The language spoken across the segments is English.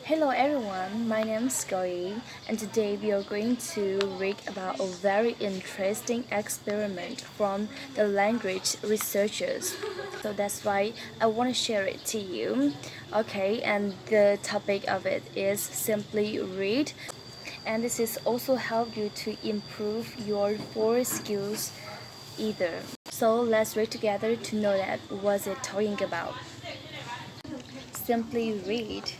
Hello everyone, my name is Koryee, and today we are going to read about a very interesting experiment from the language researchers. So that's why I want to share it to you. Okay, and the topic of it is simply read, and this is also help you to improve your four skills either. So let's read together to know that what it talking about. Simply read.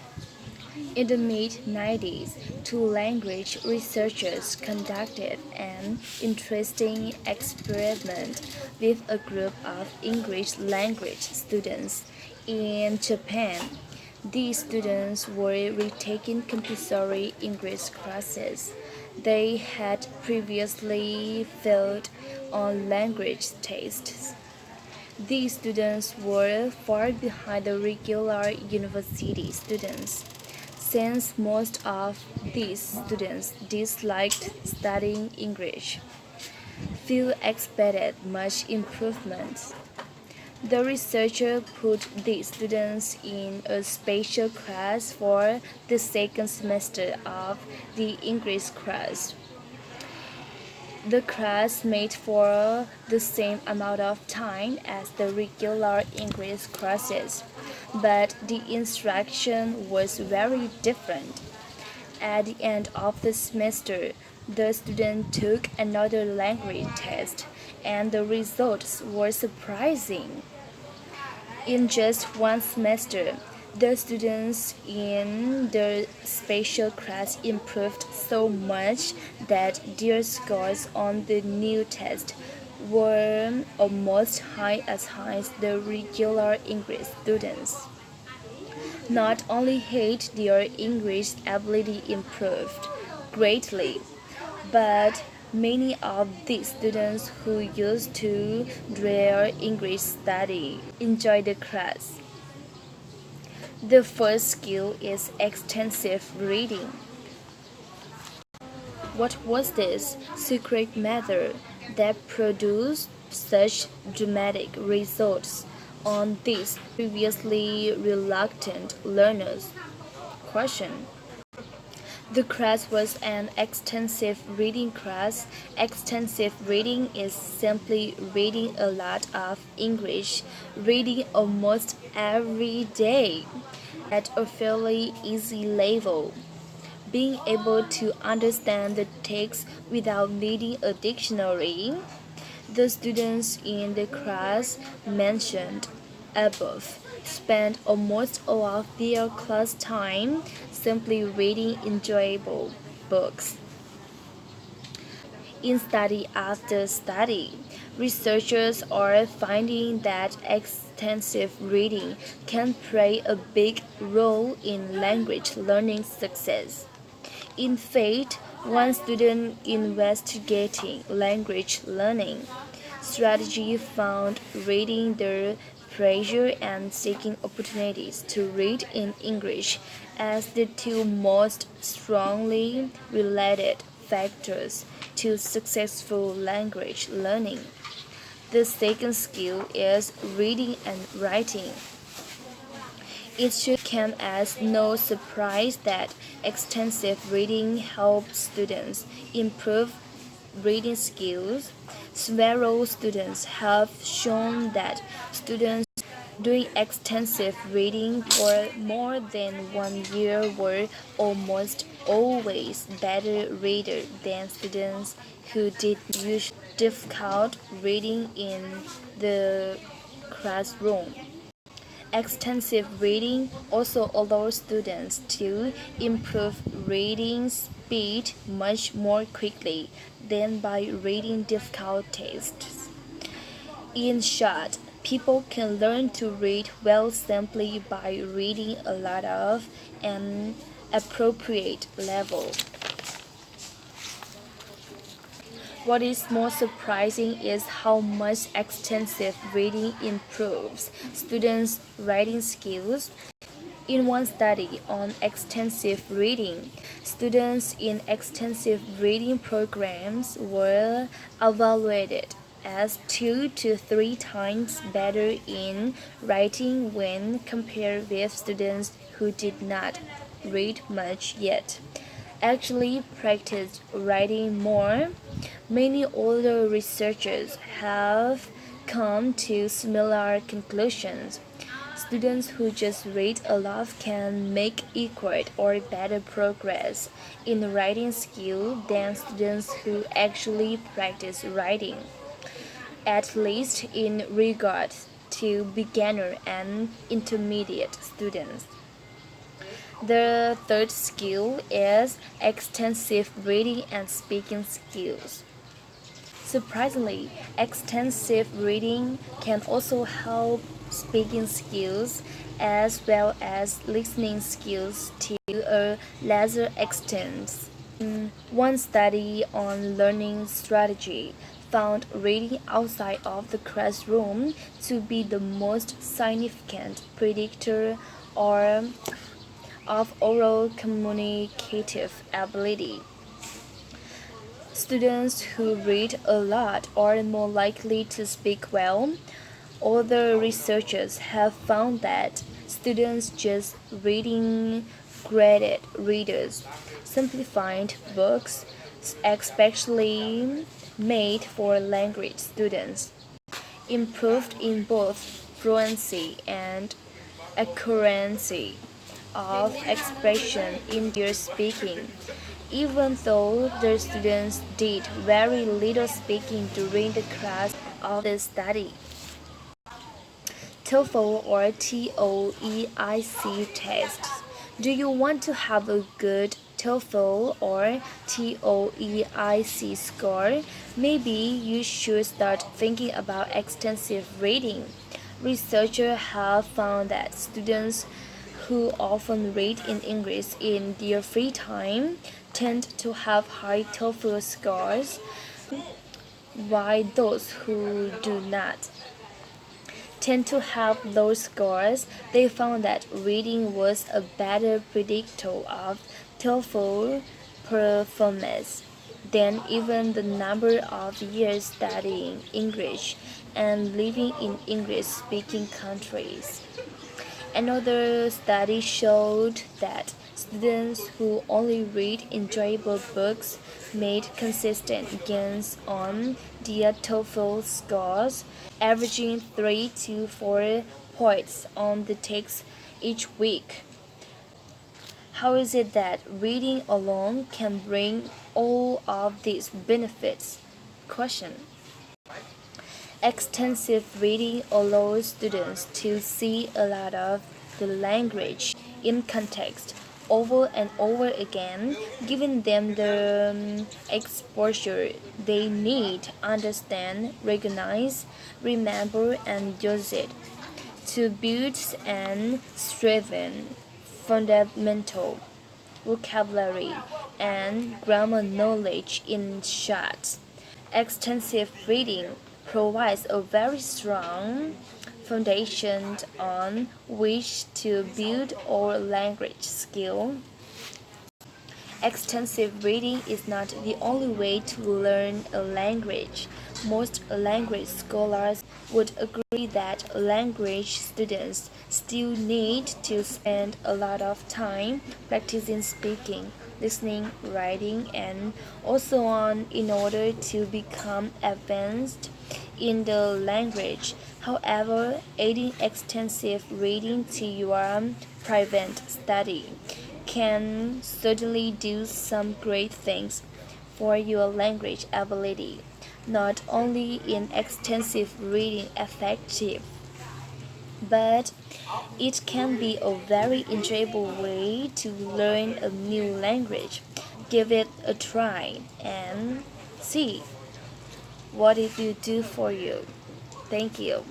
In the mid-90s, two language researchers conducted an interesting experiment with a group of English language students in Japan. These students were retaking compulsory English classes. They had previously failed on language tests. These students were far behind the regular university students, since most of these students disliked studying English. Few expected much improvement. The researcher put these students in a special class for the second semester of the English class. The class made for the same amount of time as the regular English classes, but the instruction was very different. At the end of the semester, the student took another language test, and the results were surprising. In just one semester, the students in the special class improved so much that their scores on the new test were almost high as the regular English students. Not only had their English ability improved greatly, but many of these students who used to dread English study enjoyed the class. The first skill is extensive reading. What was this secret method that produced such dramatic results on these previously reluctant learners? Question. The class was an extensive reading class. Extensive reading is simply reading a lot of English, reading almost every day at a fairly easy level. Being able to understand the text without needing a dictionary. The students in the class mentioned above spent almost all of their class time simply reading enjoyable books. In study after study, researchers are finding that extensive reading can play a big role in language learning success. In fact, one student investigating language learning strategy found reading the pressure and seeking opportunities to read in English as the two most strongly related factors to successful language learning. The second skill is reading and writing. It should come as no surprise that extensive reading helps students improve reading skills. Several students have shown that students doing extensive reading for more than 1 year were almost always better readers than students who did use difficult reading in the classroom. Extensive reading also allows students to improve reading speed much more quickly than by reading difficult texts. In short, people can learn to read well simply by reading a lot of an appropriate level. What is more surprising is how much extensive reading improves students' writing skills. In one study on extensive reading, students in extensive reading programs were evaluated as 2 to 3 times better in writing when compared with students who did not. read much yet actually practice writing more. Many older researchers have come to similar conclusions. Students who just read a lot can make equal or better progress in writing skill than students who actually practice writing, at least in regard to beginner and intermediate students. The third skill is extensive reading and speaking skills. Surprisingly, extensive reading can also help speaking skills as well as listening skills to a lesser extent. One study on learning strategy found reading outside of the classroom to be the most significant predictor or of oral communicative ability. Students who read a lot are more likely to speak well. Other researchers have found that students just reading graded readers, simplified books, especially made for language students, improved in both fluency and accuracy of expression in their speaking, even though the students did very little speaking during the class of the study. TOEFL or TOEIC tests. Do you want to have a good TOEFL or TOEIC score? Maybe you should start thinking about extensive reading. Researchers have found that students who often read in English in their free time tend to have high TOEFL scores, while those who do not tend to have low scores. They found that reading was a better predictor of TOEFL performance than even the number of years studying English and living in English speaking countries. Another study showed that students who only read enjoyable books made consistent gains on their TOEFL scores, averaging 3 to 4 points on the text each week. How is it that reading alone can bring all of these benefits? Question. Extensive reading allows students to see a lot of the language in context over and over again, giving them the exposure they need to understand, recognize, remember, and use it to build and strengthen fundamental vocabulary and grammar knowledge. In short, extensive reading provides a very strong foundation on which to build our language skill. Extensive reading is not the only way to learn a language. Most language scholars would agree that language students still need to spend a lot of time practicing speaking, listening, writing, and also on in order to become advanced in the language. However, adding extensive reading to your private study can certainly do some great things for your language ability. Not only in extensive reading effective, but it can be a very enjoyable way to learn a new language. Give it a try and see what it will do for you. Thank you.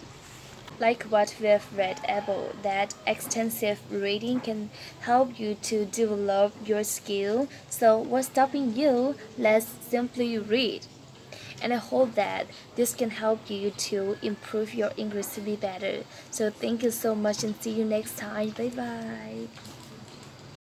Like what we have read about, that extensive reading can help you to develop your skill. So what's stopping you? Let's simply read. And I hope that this can help you to improve your English to be better. So thank you so much and see you next time. Bye bye.